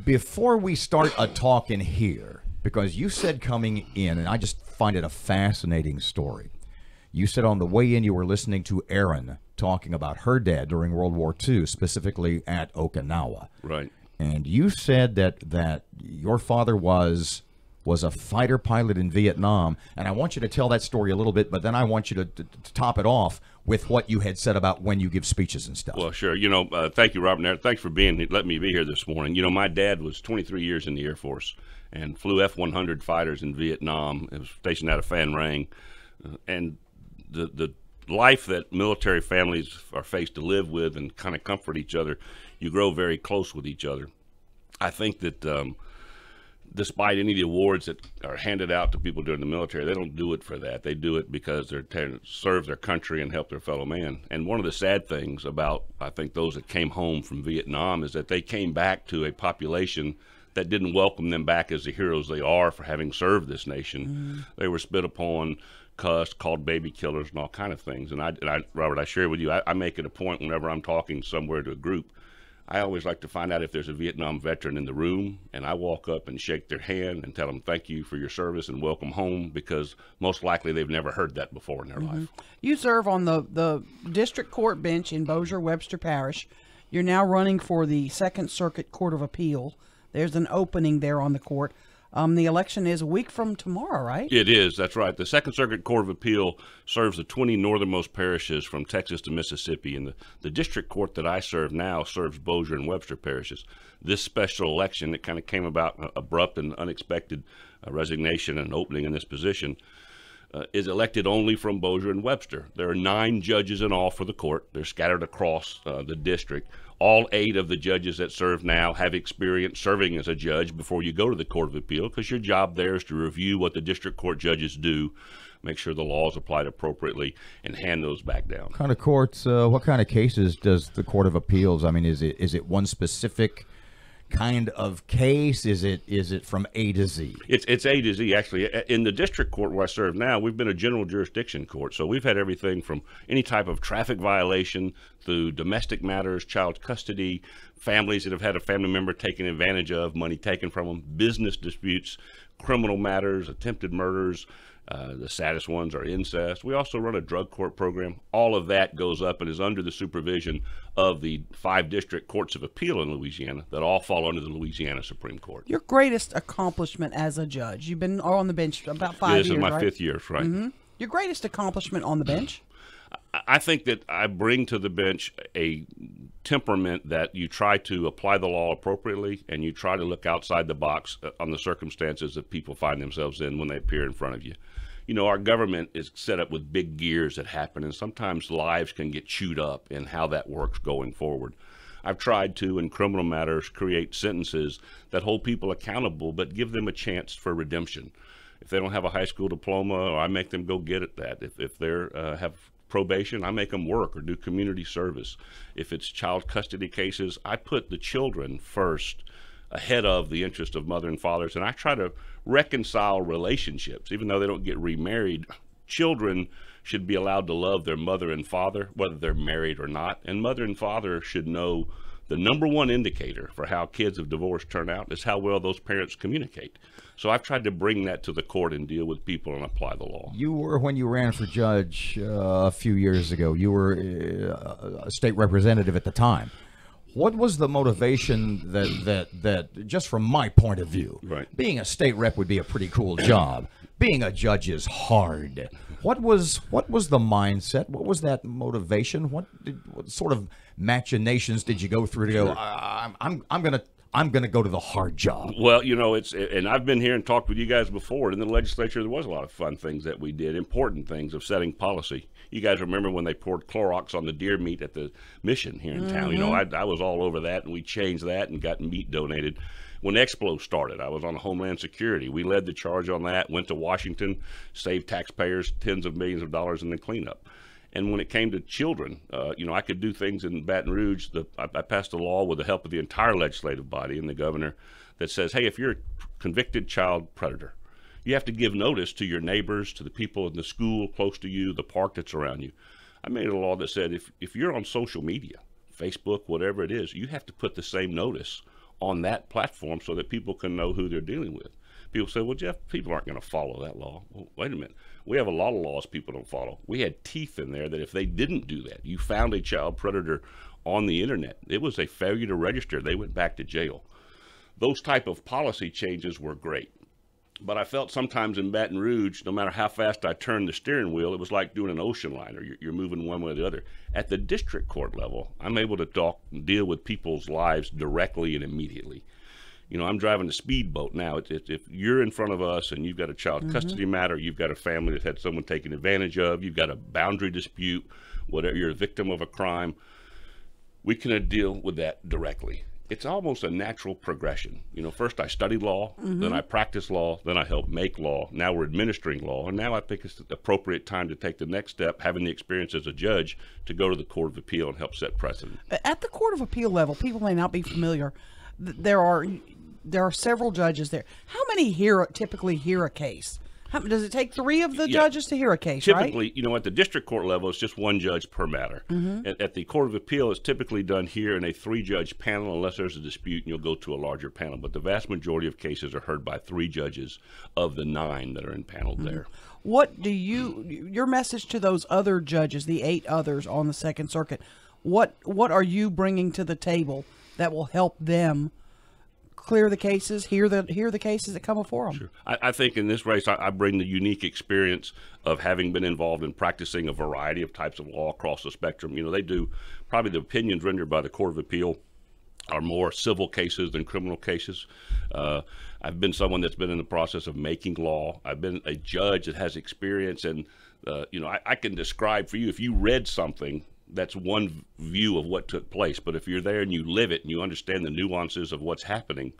Before we start a talk in here, because you said coming in, and I just find it a fascinating story. You said on the way in you were listening to Erin talking about her dad during World War II, specifically at Okinawa. Right. And you said that your father was a fighter pilot in Vietnam, and I want you to tell that story a little bit, but then I want you to top it off with what you had said about when you give speeches and stuff. Well, sure. Thank you, Robert. Thanks for letting me be here this morning. My dad was 23 years in the Air Force and flew F-100 fighters in Vietnam. It was stationed out of Phan Rang. And the life that military families are faced to live with and kind of comfort each other, you grow very close with each other. I think that despite any of the awards that are handed out to people during the military, they don't do it for that. They do it because they're trying to serve their country and help their fellow man. And one of the sad things about, I think, those that came home from Vietnam is that they came back to a population that didn't welcome them back as the heroes they are for having served this nation. They were spit upon, cussed, called baby killers, and all kind of things. And Robert, I share with you, I make it a point whenever I'm talking somewhere to a group, I always like to find out if there's a Vietnam veteran in the room, and I walk up and shake their hand and tell them thank you for your service and welcome home, because most likely they've never heard that before in their life. You serve on the district court bench in Bossier-Webster Parish. You're now running for the Second Circuit Court of Appeal. There's an opening there on the court. The election is a week from tomorrow, right? It is. That's right. The Second Circuit Court of Appeal serves the 20 northernmost parishes from Texas to Mississippi, and the district court that I serve now serves Bossier and Webster parishes. This special election, it kind of came about abrupt and unexpected resignation and opening in this position, is elected only from Bossier and Webster. There are 9 judges in all for the court. They're scattered across the district. All 8 of the judges that serve now have experience serving as a judge before you go to the Court of Appeal, because your job there is to review what the district court judges do, make sure the law is applied appropriately, and hand those back down. What kind of courts, what kind of cases does the Court of Appeals, I mean, is it one specific kind of case? Is it from A to Z? It's A to Z, actually. In the district court where I serve now, we've been a general jurisdiction court, so we've had everything from any type of traffic violation through domestic matters, child custody, families that have had a family member taken advantage of, money taken from them, business disputes, criminal matters, attempted murders. The saddest ones are incest. We also run a drug court program. All of that goes up and is under the supervision of the 5 district courts of appeal in Louisiana that all fall under the Louisiana Supreme Court. Your greatest accomplishment as a judge, you've been on the bench about 5 years, This is my right? 5th year, right? Your greatest accomplishment on the bench? I think that I bring to the bench a temperament that you try to apply the law appropriately, and you try to look outside the box on the circumstances that people find themselves in when they appear in front of you. Our government is set up with big gears that happen, and sometimes lives can get chewed up in how that works going forward. I've tried to, in criminal matters, create sentences that hold people accountable but give them a chance for redemption. If they don't have a high school diploma, I make them go get at that. If they have probation, I make them work or do community service. If it's child custody cases, I put the children first ahead of the interest of mother and fathers, and I try to reconcile relationships. Even though they don't get remarried, children should be allowed to love their mother and father, whether they're married or not, and mother and father should know the number one indicator for how kids of divorce turn out is how well those parents communicate. So I've tried to bring that to the court and deal with people and apply the law. You were, when you ran for judge a few years ago, you were a state representative at the time. What was the motivation that just from my point of view, right, being a state rep would be a pretty cool job. Being a judge is hard. What was the mindset? What was that motivation? What sort of machinations did you go through to go, I'm gonna go to the hard job? Well, and I've been here and talked with you guys before, and in the legislature there was a lot of fun things that we did, important things of setting policy. You guys remember when they poured Clorox on the deer meat at the mission here in town? I was all over that, and we changed that and got meat donated. When Explo started, I was on Homeland Security. We led the charge on that, went to Washington, saved taxpayers tens of millions of dollars in the cleanup. And when it came to children, I could do things in Baton Rouge. I passed a law with the help of the entire legislative body and the governor that says, hey, if you're a convicted child predator, you have to give notice to your neighbors, to the people in the school close to you, the park that's around you. I made a law that said if you're on social media, Facebook, whatever it is, you have to put the same notice on that platform so that people can know who they're dealing with. People say, well, Jeff, people aren't going to follow that law. Well, wait a minute. We have a lot of laws people don't follow. We had teeth in there that if they didn't do that, you found a child predator on the internet, it was a failure to register. They went back to jail. Those type of policy changes were great. But I felt sometimes in Baton Rouge, no matter how fast I turned the steering wheel, it was like doing an ocean liner. You're moving one way or the other. At the district court level, I'm able to talk and deal with people's lives directly and immediately. You know, I'm driving a speedboat now. If you're in front of us and you've got a child custody matter, you've got a family that had someone taken advantage of, you've got a boundary dispute, whatever, you're a victim of a crime, we can deal with that directly. It's almost a natural progression. You know, first I studied law, then I practiced law, then I helped make law. Now we're administering law, and now I think it's the appropriate time to take the next step, having the experience as a judge, to go to the Court of Appeal and help set precedent. At the Court of Appeal level, people may not be familiar. There are several judges there. How many typically hear a case? Does it take 3 of the judges to hear a case, typically, right? you know, at the district court level, it's just 1 judge per matter. At the Court of Appeal, it's typically done here in a 3-judge panel, unless there's a dispute and you'll go to a larger panel. But the vast majority of cases are heard by 3 judges of the 9 that are impaneled there. What do your message to those other judges, the 8 others on the Second Circuit, what are you bringing to the table that will help them clear the cases, hear the cases that come before them? Sure. I think in this race, I bring the unique experience of having been involved in practicing a variety of types of law across the spectrum. You know, they do probably the opinions rendered by the Court of Appeal are more civil cases than criminal cases. I've been someone that's been in the process of making law. I've been a judge that has experience, and you know, I can describe for you, if you read something, that's one view of what took place. But if you're there and you live it and you understand the nuances of what's happening,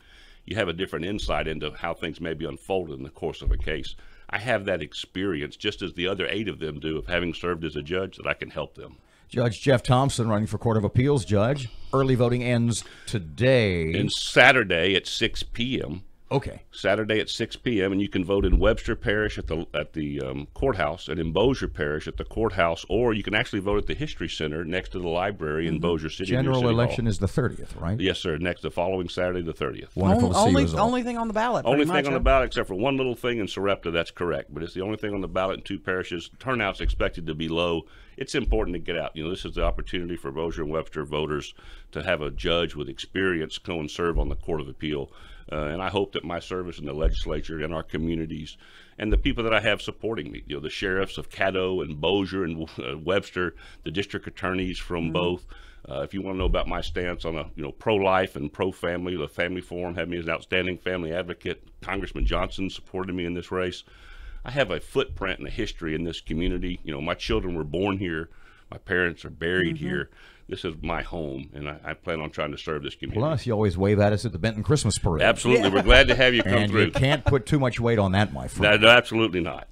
you have a different insight into how things may be unfolded in the course of a case. I have that experience, just as the other 8 of them do, of having served as a judge, that I can help them. Judge Jeff Thompson, running for Court of Appeals judge. Early voting ends today. And Saturday at 6 p.m. Okay. Saturday at 6 p.m. and you can vote in Webster Parish at the courthouse, and in Bossier Parish at the courthouse, or you can actually vote at the History Center next to the library in Bossier City. General election is the 30th, right? Yes, sir. The following Saturday, the 30th. Wonderful to see you as well. Only thing on the ballot. Only thing on the ballot, except for one little thing in Sarepta, that's correct. But it's the only thing on the ballot in 2 parishes. Turnout's expected to be low. It's important to get out. You know, this is the opportunity for Bossier and Webster voters to have a judge with experience go and serve on the Court of Appeal. And I hope that my service in the legislature and our communities and the people that I have supporting me, you know, the sheriffs of Caddo and Bossier and Webster, the district attorneys from both. If you want to know about my stance on pro-life and pro-family, the Family Forum had me as an outstanding family advocate. Congressman Johnson supported me in this race. I have a footprint and a history in this community. You know, my children were born here. My parents are buried here. This is my home, and I plan on trying to serve this community. Plus, you always wave at us at the Benton Christmas Parade. Absolutely. We're glad to have you come and through. You can't put too much weight on that, my friend. No, absolutely not.